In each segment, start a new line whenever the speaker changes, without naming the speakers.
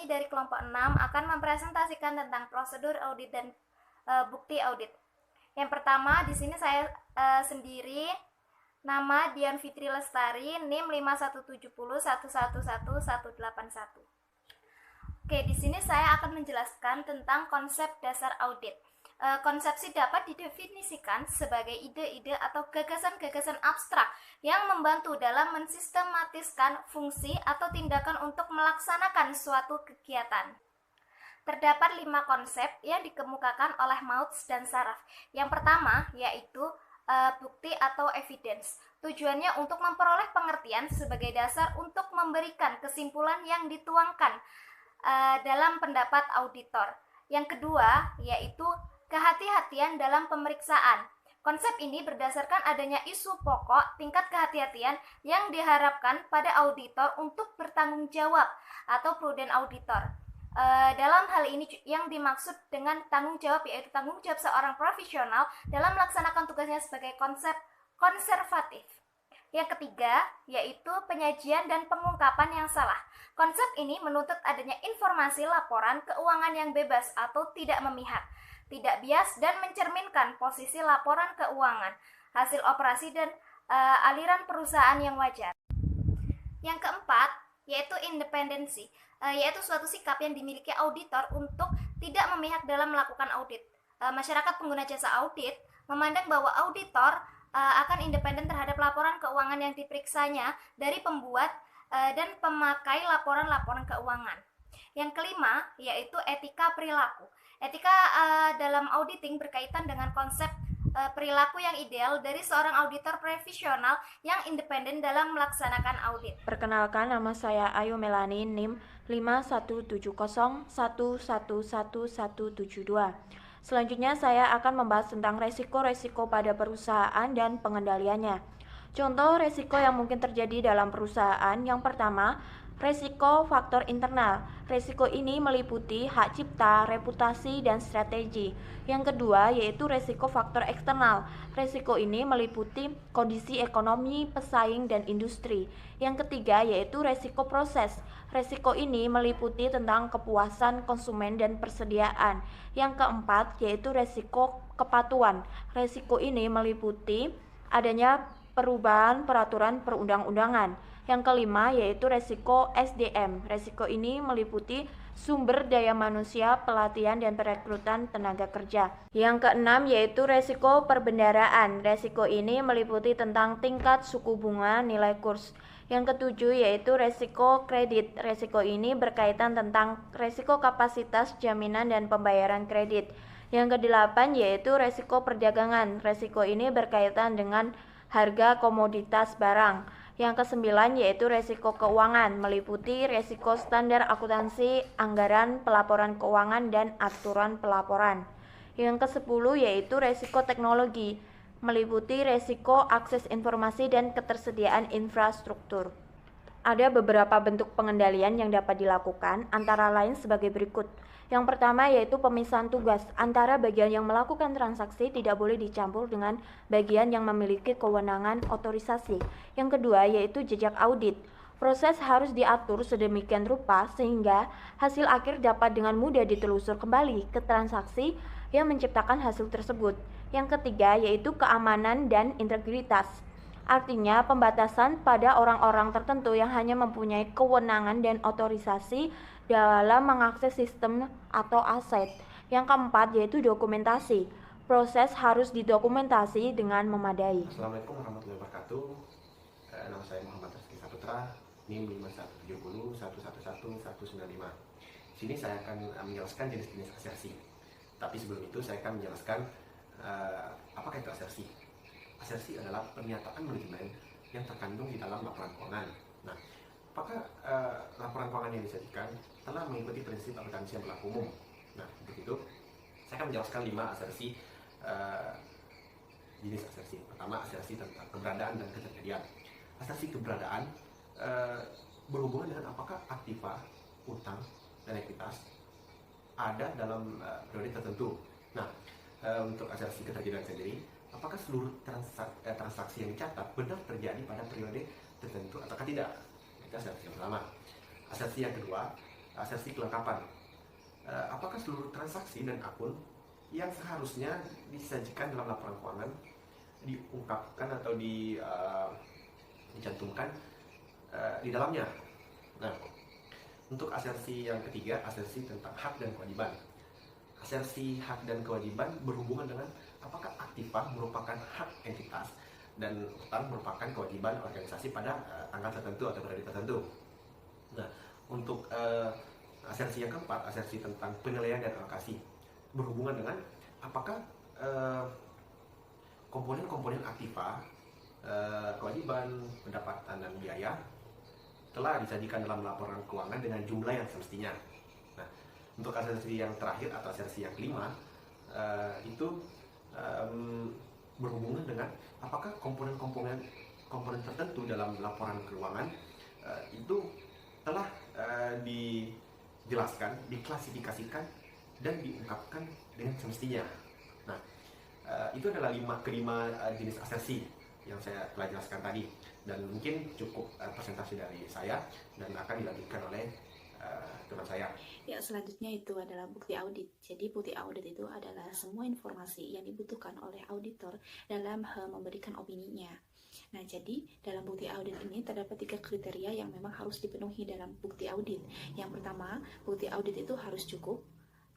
kami dari kelompok 6 akan mempresentasikan tentang prosedur audit dan bukti audit. Yang pertama, di sini saya sendiri, nama Dian Fitri Lestari, NIM 5170111181. Oke, di sini saya akan menjelaskan tentang konsep dasar audit. Konsepsi dapat didefinisikan sebagai ide-ide atau gagasan-gagasan abstrak yang membantu dalam mensistematiskan fungsi atau tindakan untuk melaksanakan suatu kegiatan. Terdapat 5 konsep yang dikemukakan oleh Mautz dan Saraf. Yang pertama yaitu bukti atau evidence. Tujuannya untuk memperoleh pengertian sebagai dasar untuk memberikan kesimpulan yang dituangkan dalam pendapat auditor. Yang kedua yaitu kehati-hatian dalam pemeriksaan. Konsep ini berdasarkan adanya isu pokok tingkat kehati-hatian yang diharapkan pada auditor untuk bertanggung jawab atau prudent auditor. Dalam hal ini yang dimaksud dengan tanggung jawab yaitu tanggung jawab seorang profesional dalam melaksanakan tugasnya sebagai konsep konservatif. Yang ketiga yaitu penyajian dan pengungkapan yang salah. Konsep ini menuntut adanya informasi laporan keuangan yang bebas atau tidak memihak, tidak bias, dan mencerminkan posisi laporan keuangan, hasil operasi, dan aliran perusahaan yang wajar. Yang keempat yaitu independensi, yaitu suatu sikap yang dimiliki auditor untuk tidak memihak dalam melakukan audit. Masyarakat pengguna jasa audit memandang bahwa auditor akan independen terhadap laporan keuangan yang diperiksanya dari pembuat dan pemakai laporan-laporan keuangan. Yang kelima yaitu etika perilaku. Etika dalam auditing berkaitan dengan konsep perilaku yang ideal dari seorang auditor profesional yang independen dalam melaksanakan audit.
Perkenalkan, nama saya Ayu Melani, NIM 517011111172. Selanjutnya saya akan membahas tentang resiko-resiko pada perusahaan dan pengendaliannya. Contoh resiko yang mungkin terjadi dalam perusahaan. Yang pertama, resiko faktor internal. Resiko ini meliputi hak cipta, reputasi, dan strategi. Yang kedua yaitu resiko faktor eksternal. Resiko ini meliputi kondisi ekonomi, pesaing, dan industri. Yang ketiga yaitu resiko proses. Resiko ini meliputi tentang kepuasan konsumen dan persediaan. Yang keempat yaitu resiko kepatuhan. Resiko ini meliputi adanya perubahan peraturan perundang-undangan. Yang kelima yaitu resiko SDM. Resiko ini meliputi sumber daya manusia, pelatihan, dan perekrutan tenaga kerja. Yang keenam yaitu resiko perbendaraan. Resiko ini meliputi tentang tingkat suku bunga, nilai kurs. Yang ketujuh yaitu resiko kredit. Resiko ini berkaitan tentang resiko kapasitas jaminan dan pembayaran kredit. Yang kedelapan yaitu resiko perdagangan. Resiko ini berkaitan dengan harga komoditas barang. Yang kesembilan yaitu resiko keuangan, meliputi resiko standar akuntansi, anggaran, pelaporan keuangan, dan aturan pelaporan. Yang kesepuluh yaitu resiko teknologi, meliputi resiko akses informasi dan ketersediaan infrastruktur. Ada beberapa bentuk pengendalian yang dapat dilakukan, antara lain sebagai berikut. Yang pertama yaitu pemisahan tugas. Antara bagian yang melakukan transaksi tidak boleh dicampur dengan bagian yang memiliki kewenangan otorisasi. Yang kedua yaitu jejak audit. Proses harus diatur sedemikian rupa sehingga hasil akhir dapat dengan mudah ditelusur kembali ke transaksi yang menciptakan hasil tersebut. Yang ketiga yaitu keamanan dan integritas. Artinya pembatasan pada orang-orang tertentu yang hanya mempunyai kewenangan dan otorisasi dalam mengakses sistem atau aset. Yang keempat yaitu dokumentasi. Proses harus didokumentasi dengan memadai.
Assalamualaikum warahmatullahi wabarakatuh. Nama saya Muhammad Rizky Saputra, NIM 5170111195. Sini saya akan menjelaskan jenis-jenis asersi. Tapi sebelum itu saya akan menjelaskan apakah itu asersi. Asersi adalah pernyataan manajemen yang terkandung di dalam laporan keuangan. Nah, apakah laporan keuangan yang disajikan telah mengikuti prinsip akuntansi yang berlaku umum? Nah, untuk itu saya akan menjelaskan 5 asersi jenis asersi. Pertama, asersi tentang keberadaan dan keterjadian. Asersi keberadaan berhubungan dengan apakah aktiva, utang, dan ekuitas ada dalam periode tertentu. Nah, untuk asersi keterjadian sendiri, apakah seluruh transaksi yang dicatat benar terjadi pada periode tertentu ataukah tidak? Itu asersi yang pertama. Asersi yang kedua asersi kelengkapan. Apakah seluruh transaksi dan akun yang seharusnya disajikan dalam laporan keuangan diungkapkan atau dicantumkan di dalamnya. Nah, untuk asersi yang ketiga, asersi tentang hak dan kewajiban. Asersi hak dan kewajiban berhubungan dengan apakah aktiva merupakan hak entitas dan utang merupakan kewajiban organisasi pada tanggal tertentu atau periode tertentu. Nah, untuk asersi yang keempat, asersi tentang penilaian dan alokasi, berhubungan dengan apakah komponen-komponen aktiva, kewajiban, pendapatan, dan biaya telah disajikan dalam laporan keuangan dengan jumlah yang semestinya. Nah, untuk asersi yang terakhir atau asersi yang kelima, itu berhubungan dengan apakah komponen tertentu dalam laporan keuangan itu telah dijelaskan, diklasifikasikan, dan diungkapkan dengan semestinya. Nah, itu adalah kelima jenis asersi yang saya telah jelaskan tadi, dan mungkin cukup presentasi dari saya dan akan dilanjutkan oleh teman saya.
Ya, selanjutnya itu adalah bukti audit. Jadi bukti audit itu adalah semua informasi yang dibutuhkan oleh auditor dalam memberikan opininya. Nah, jadi dalam bukti audit ini terdapat 3 kriteria yang memang harus dipenuhi dalam bukti audit. Yang pertama, bukti audit itu harus cukup,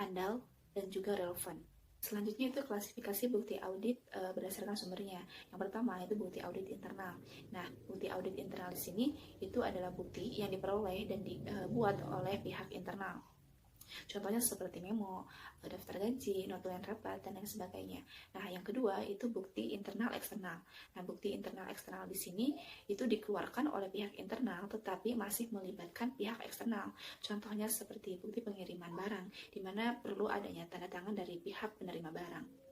andal, dan juga relevan. Selanjutnya itu klasifikasi bukti audit berdasarkan sumbernya. Yang pertama itu bukti audit internal. Nah, bukti audit internal di sini itu adalah bukti yang diperoleh dan dibuat oleh pihak internal. Contohnya seperti memo, daftar gaji, notulen rapat, dan lain sebagainya. Nah, yang kedua itu bukti internal eksternal. Nah, bukti internal eksternal di sini itu dikeluarkan oleh pihak internal tetapi masih melibatkan pihak eksternal. Contohnya seperti bukti pengiriman barang, di mana perlu adanya tanda tangan dari pihak penerima barang.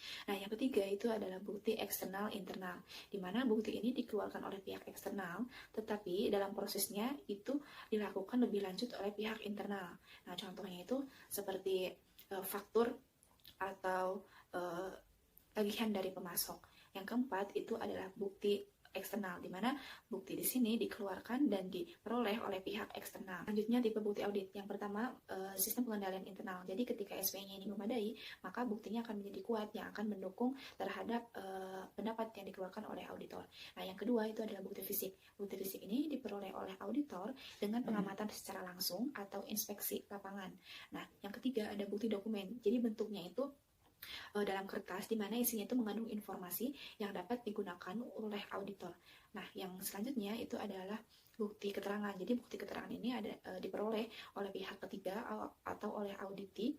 Nah, yang ketiga itu adalah bukti eksternal internal, di mana bukti ini dikeluarkan oleh pihak eksternal, tetapi dalam prosesnya itu dilakukan lebih lanjut oleh pihak internal. Nah, contohnya itu seperti faktur atau tagihan dari pemasok. Yang keempat itu adalah bukti eksternal, di mana bukti di sini dikeluarkan dan diperoleh oleh pihak eksternal. Selanjutnya tipe bukti audit. Yang pertama, sistem pengendalian internal. Jadi ketika SV-nya ini memadai, maka buktinya akan menjadi kuat yang akan mendukung terhadap pendapat yang dikeluarkan oleh auditor. Nah, yang kedua itu adalah bukti fisik. Bukti fisik ini diperoleh oleh auditor dengan pengamatan secara langsung atau inspeksi lapangan. Nah, yang ketiga ada bukti dokumen. Jadi bentuknya itu dalam kertas, di mana isinya itu mengandung informasi yang dapat digunakan oleh auditor. Nah, yang selanjutnya itu adalah bukti keterangan. Jadi bukti keterangan ini diperoleh oleh pihak ketiga atau oleh auditi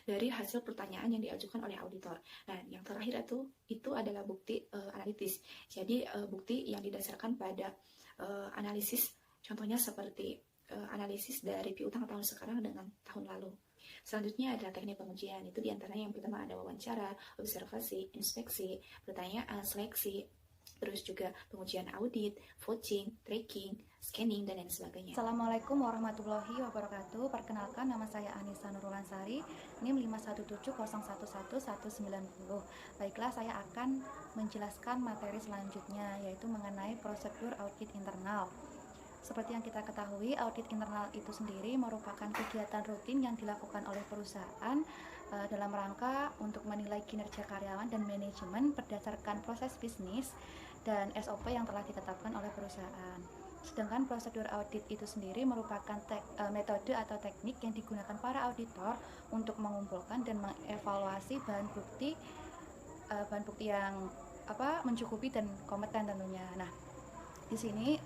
dari hasil pertanyaan yang diajukan oleh auditor. Nah, yang terakhir itu adalah bukti analitis. Jadi bukti yang didasarkan pada analisis, contohnya seperti analisis dari piutang tahun sekarang dengan tahun lalu. Selanjutnya adalah teknik pengujian. Itu diantaranya yang pertama ada wawancara, observasi, inspeksi, pertanyaan, seleksi, terus juga pengujian audit, vouching, tracking, scanning, dan lain sebagainya.
Assalamualaikum warahmatullahi wabarakatuh. Perkenalkan, nama saya Anissa Nurulansari, NIM 517011190. Baiklah, saya akan menjelaskan materi selanjutnya, yaitu mengenai prosedur audit internal. Seperti yang kita ketahui, audit internal itu sendiri merupakan kegiatan rutin yang dilakukan oleh perusahaan dalam rangka untuk menilai kinerja karyawan dan manajemen berdasarkan proses bisnis dan SOP yang telah ditetapkan oleh perusahaan. Sedangkan prosedur audit itu sendiri merupakan metode atau teknik yang digunakan para auditor untuk mengumpulkan dan mengevaluasi bahan bukti yang mencukupi dan kompeten tentunya. Nah, di sini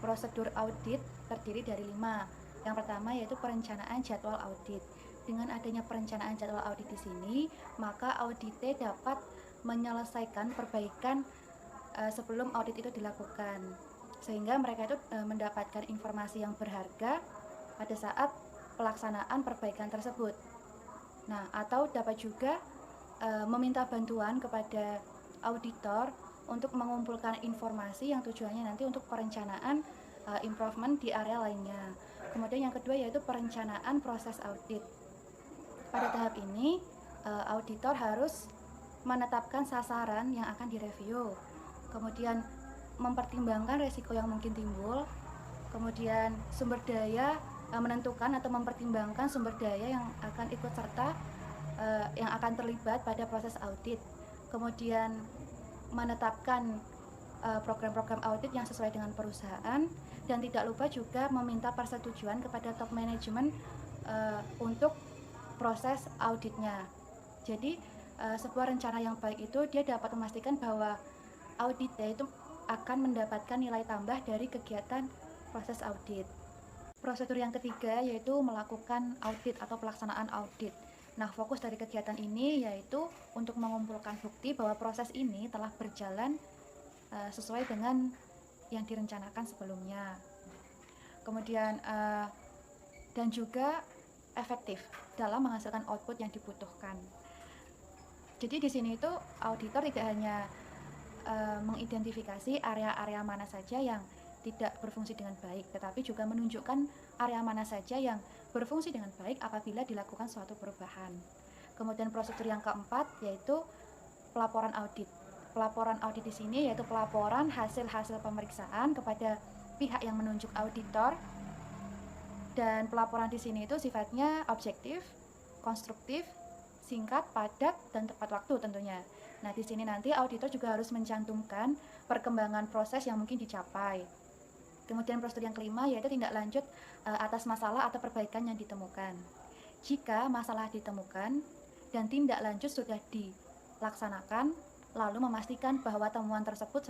prosedur audit terdiri dari 5. Yang pertama yaitu perencanaan jadwal audit. Dengan adanya perencanaan jadwal audit di sini, maka audite dapat menyelesaikan perbaikan sebelum audit itu dilakukan, sehingga mereka itu mendapatkan informasi yang berharga pada saat pelaksanaan perbaikan tersebut. Nah, atau dapat juga meminta bantuan kepada auditor untuk mengumpulkan informasi yang tujuannya nanti untuk perencanaan improvement di area lainnya. Kemudian yang kedua yaitu perencanaan proses audit. Pada tahap ini auditor harus menetapkan sasaran yang akan direview, kemudian mempertimbangkan resiko yang mungkin timbul, kemudian sumber daya menentukan atau mempertimbangkan sumber daya yang akan ikut serta yang akan terlibat pada proses audit, kemudian menetapkan program-program audit yang sesuai dengan perusahaan, dan tidak lupa juga meminta persetujuan kepada top manajemen untuk proses auditnya. Jadi sebuah rencana yang baik itu dia dapat memastikan bahwa auditnya itu akan mendapatkan nilai tambah dari kegiatan proses audit. Prosedur yang ketiga yaitu melakukan audit atau pelaksanaan audit. Nah, fokus dari kegiatan ini yaitu untuk mengumpulkan bukti bahwa proses ini telah berjalan sesuai dengan yang direncanakan sebelumnya. Kemudian dan juga efektif dalam menghasilkan output yang dibutuhkan. Jadi di sini itu auditor tidak hanya mengidentifikasi area-area mana saja yang tidak berfungsi dengan baik, tetapi juga menunjukkan area mana saja yang berfungsi dengan baik apabila dilakukan suatu perubahan. Kemudian prosedur yang keempat yaitu pelaporan audit. Pelaporan audit di sini yaitu pelaporan hasil-hasil pemeriksaan kepada pihak yang menunjuk auditor, dan pelaporan di sini itu sifatnya objektif, konstruktif, singkat, padat, dan tepat waktu tentunya. Nah, di sini nanti auditor juga harus mencantumkan perkembangan proses yang mungkin dicapai. Kemudian prosedur yang kelima yaitu tindak lanjut atas masalah atau perbaikan yang ditemukan. Jika masalah ditemukan dan tindak lanjut sudah dilaksanakan, lalu memastikan bahwa temuan tersebut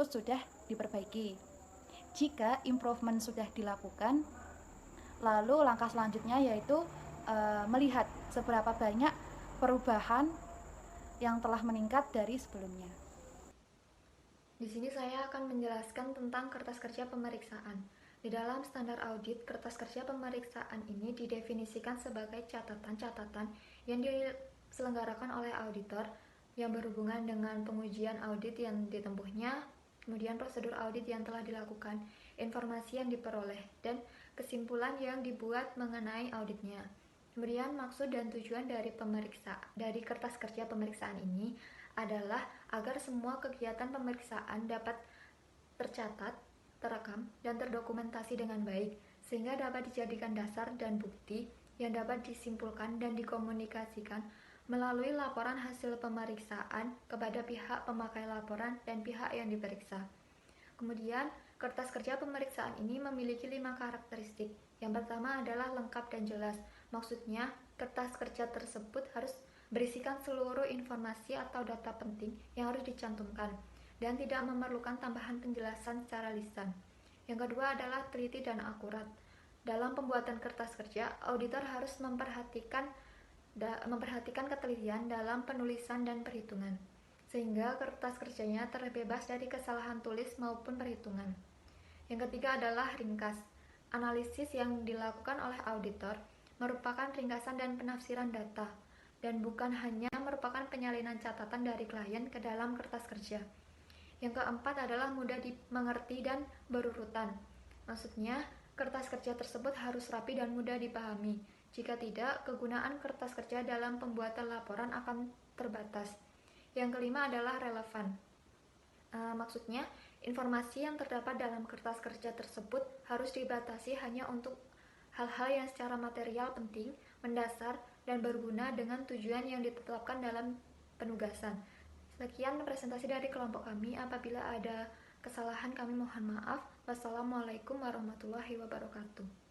sudah diperbaiki. Jika improvement sudah dilakukan, lalu langkah selanjutnya yaitu melihat seberapa banyak perubahan yang telah meningkat dari sebelumnya.
Di sini saya akan menjelaskan tentang kertas kerja pemeriksaan. Di dalam standar audit, kertas kerja pemeriksaan ini didefinisikan sebagai catatan-catatan yang diselenggarakan oleh auditor yang berhubungan dengan pengujian audit yang ditempuhnya, kemudian prosedur audit yang telah dilakukan, informasi yang diperoleh, dan kesimpulan yang dibuat mengenai auditnya. Kemudian maksud dan tujuan dari kertas kerja pemeriksaan ini adalah agar semua kegiatan pemeriksaan dapat tercatat, terekam, dan terdokumentasi dengan baik, sehingga dapat dijadikan dasar dan bukti yang dapat disimpulkan dan dikomunikasikan melalui laporan hasil pemeriksaan kepada pihak pemakai laporan dan pihak yang diperiksa. Kemudian, kertas kerja pemeriksaan ini memiliki 5 karakteristik. Yang pertama adalah lengkap dan jelas. Maksudnya, kertas kerja tersebut harus berisikan seluruh informasi atau data penting yang harus dicantumkan dan tidak memerlukan tambahan penjelasan secara lisan. Yang kedua adalah teliti dan akurat. Dalam pembuatan kertas kerja, auditor harus memperhatikan ketelitian dalam penulisan dan perhitungan, sehingga kertas kerjanya terbebas dari kesalahan tulis maupun perhitungan. Yang ketiga adalah ringkas. Analisis yang dilakukan oleh auditor merupakan ringkasan dan penafsiran data, dan bukan hanya merupakan penyalinan catatan dari klien ke dalam kertas kerja. Yang keempat adalah mudah dimengerti dan berurutan. Maksudnya, kertas kerja tersebut harus rapi dan mudah dipahami. Jika tidak, kegunaan kertas kerja dalam pembuatan laporan akan terbatas. Yang kelima adalah relevan. Maksudnya, informasi yang terdapat dalam kertas kerja tersebut harus dibatasi hanya untuk hal-hal yang secara material penting, mendasar, dan berguna dengan tujuan yang ditetapkan dalam penugasan. Sekian presentasi dari kelompok kami. Apabila ada kesalahan kami mohon maaf. Wassalamualaikum warahmatullahi wabarakatuh.